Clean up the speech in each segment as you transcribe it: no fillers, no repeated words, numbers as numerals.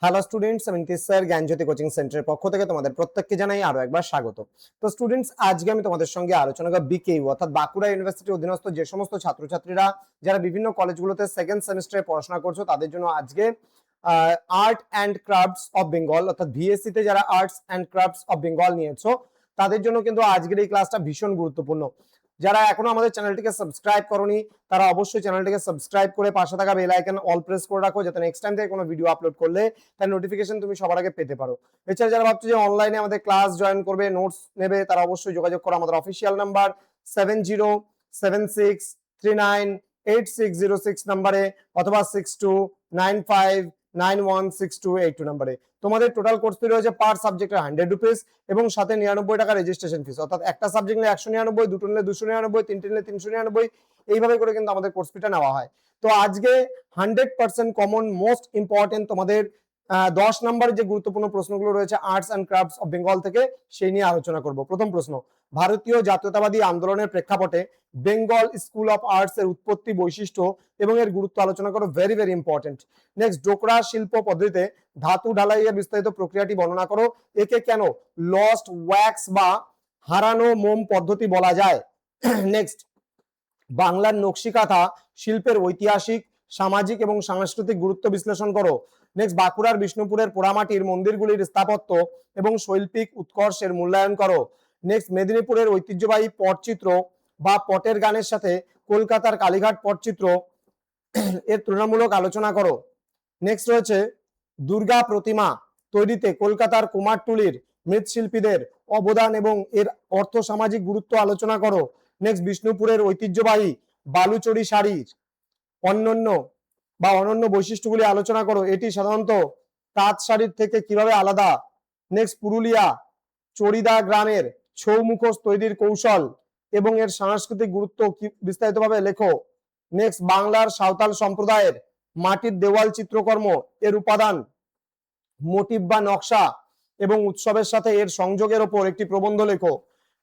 Hello students, আমি Nitish sir জ্ঞানজ্যোতি coaching সেন্টারের পক্ষ থেকে তোমাদের প্রত্যেককে জানাই আরো একবার স্বাগত। তো স্টুডেন্টস, আজকে আমি তোমাদের সঙ্গে আলোচনা করব বিকেইউ অর্থাৎ বাঁকুড়া ইউনিভার্সিটির অধীনস্থ যে সমস্ত ছাত্রছাত্রীরা যারা বিভিন্ন কলেজগুলোতে সেকেন্ড সেমিস্টারে পড়াশোনা করছো তাদের জন্য আজকে art and crafts of Bengal অর্থাৎ ভিএসসি তে যারা arts and crafts of Bengal নিয়েছো তাদের জন্য কিন্তু আজকের এই ক্লাসটা ভীষণ গুরুত্বপূর্ণ। যারা এখনো আমাদের চ্যানেলটিকে সাবস্ক্রাইব করনি তারা অবশ্যই চ্যানেলটিকে সাবস্ক্রাইব করে পাশে থাকা বেল আইকন অল প্রেস করে রাখো, যাতে নেক্সট টাইম থেকে কোনো ভিডিও আপলোড করলে তার নোটিফিকেশন তুমি সবার আগে পেতে পারো। এছাড়া যারা ভাবছো যে অনলাইনে আমাদের ক্লাস জয়েন করবে, নোটস নেবে, তারা অবশ্যই যোগাযোগ করো আমাদের অফিসিয়াল নাম্বার 7076398606 নাম্বারে অথবা 6295916282 নাম্বারে। তোমাদের টোটাল কোর্স ফি রয়েছে পার সাবজেক্টে 100 রুপিস এবং সাথে 99 টাকা রেজিস্ট্রেশন ফিস, অর্থাৎ একটা সাবজেক্ট নিলে 199, দুটো নিলে 299, তিনটে নিলে 399, এইভাবে করে কিন্তু আমাদের কোর্স ফিটা নেওয়া হয়। তো আজকে 100% কমন মোস্ট ইম্পর্টেন্ট তোমাদের 10 নম্বরের যে গুরুত্বপূর্ণ প্রশ্নগুলো রয়েছে arts and crafts of Bengal থেকে সেই নিয়ে আলোচনা করব। প্রথম প্রশ্ন, ভারতীয় জাতীয়তাবাদী আন্দোলনের প্রেক্ষাপটে বেঙ্গল স্কুল অফ আর্টস এর উৎপত্তি, বৈশিষ্ট্য এবং এর গুরুত্ব আলোচনা করো। Very very important. নেক্সট, ডোকরা শিল্প পদ্ধতিতে ধাতু ঢালাইয়ের বিস্তারিত প্রক্রিয়াটি বর্ণনা করো। একে কেন লস্ট ওয়্যাক্স বা হারানো মোম পদ্ধতি বলা যায়? নেক্সট, বাংলার নকশিকাঁথা শিল্পের ঐতিহাসিক, সামাজিক এবং সাংস্কৃতিক গুরুত্ব বিশ্লেষণ করো। নেক্সট, বাঁকুড়ার বিষ্ণুপুরের পোড়ামাটির মন্দিরগুলির স্থাপত্য এবং শৈল্পিক উৎকর্ষের মূল্যায়ন করো। নেক্সট, মেদিনীপুরের ঐতিহ্যবাহী পটচিত্র বা পটের গানের সাথে কলকাতার কালীঘাট পটচিত্র এর তুলনামূলক আলোচনা করো। নেক্সট রয়েছে, দুর্গা প্রতিমা তৈরিতে কলকাতার কুমারটুলির মৃৎশিল্পীদের অবদান এবং এর অর্থ সামাজিক গুরুত্ব আলোচনা করো। নেক্সট, বিষ্ণুপুরের ঐতিহ্যবাহী বালুচরী শাড়ির অনন্য বৈশিষ্ট্যগুলি আলোচনা করো। এটি সাধারণত তাঁত শাড়ির থেকে কিভাবে আলাদা? নেক্সট, পুরুলিয়া চড়িদা গ্রামের ছৌ মুখোশ তৈরির কৌশল এবং এর সাংস্কৃতিক গুরুত্ব বিস্তারিতভাবে লেখো। নেক্সট, বাংলার সাঁওতাল সম্প্রদায়ের মাটির দেওয়াল চিত্রকর্ম, এর উপাদান, মোটিভ বা নকশা এবং উৎসবের সাথে এর সংযোগের ওপর একটি প্রবন্ধ লেখো।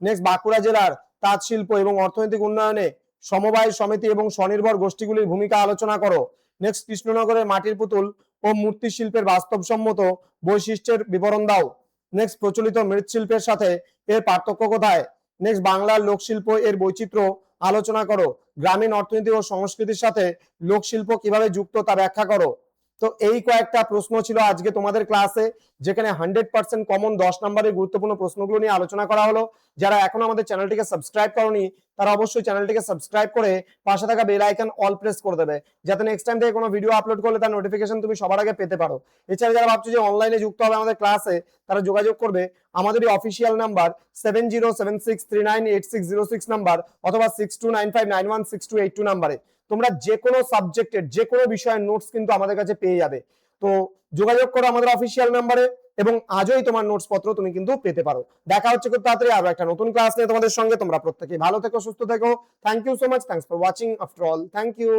নেক্সট, বাঁকুড়া জেলার তাঁত শিল্প এবং অর্থনৈতিক উন্নয়নে সমবায় সমিতি এবং স্বনির্ভর গোষ্ঠীগুলির ভূমিকা আলোচনা করো। নেক্সট, কৃষ্ণনগরের মাটির পুতুল ও মূর্তি শিল্পের বাস্তবসম্মত বৈশিষ্ট্যের বিবরণ দাও। নেক্সট, প্রচলিত মৃৎশিল্পের সাথে এর পার্থক্য কোথায়? নেক্সট, বাংলার লোকশিল্প এর বৈচিত্র্য আলোচনা করো। গ্রামীণ অর্থনীতি ও সংস্কৃতির সাথে লোকশিল্প কিভাবে যুক্ত তা ব্যাখ্যা করো। তো এই কয়েকটা প্রশ্ন ছিল আজকে তোমাদের ক্লাসে, যেখানে 100% কমন 10 নম্বরের গুরুত্বপূর্ণ প্রশ্নগুলো নিয়ে আলোচনা করা হলো। যারা এখনো আমাদের চ্যানেলটিকে সাবস্ক্রাইব করনি তারা অবশ্যই চ্যানেলটিকে সাবস্ক্রাইব করে পাশে থাকা বেল আইকন অল প্রেস করে দেবে, যাতে নেক্সট টাইম থেকে কোনো ভিডিও আপলোড করলে তার নোটিফিকেশন তুমি সবার আগে পেতে পারো। এছাড়া যারা ভাবছো যে অনলাইনে যুক্ত হবে আমাদের ক্লাসে, তারা যোগাযোগ করবে আমাদের অফিসিয়াল নাম্বার 7076398606 নাম্বার অথবা 6295916282 নাম্বারে। তোমরা যে কোনো সাবজেক্টের যে কোনো বিষয়ের নোটস কিন্তু আমাদের কাছে পেয়ে যাবে। তো যোগাযোগ করো আমাদের অফিসিয়াল নাম্বারে এবং আজই তোমার নোটস পত্র তুমি কিন্তু পেতে পারো। দেখা হচ্ছে খুব তাড়াতাড়ি আরো একটা নতুন ক্লাস নিয়ে তোমাদের সঙ্গে। তোমরা প্রত্যেকেই ভালো থেকো, সুস্থ থেকো। Thank you so much. Thanks for watching after all. Thank you.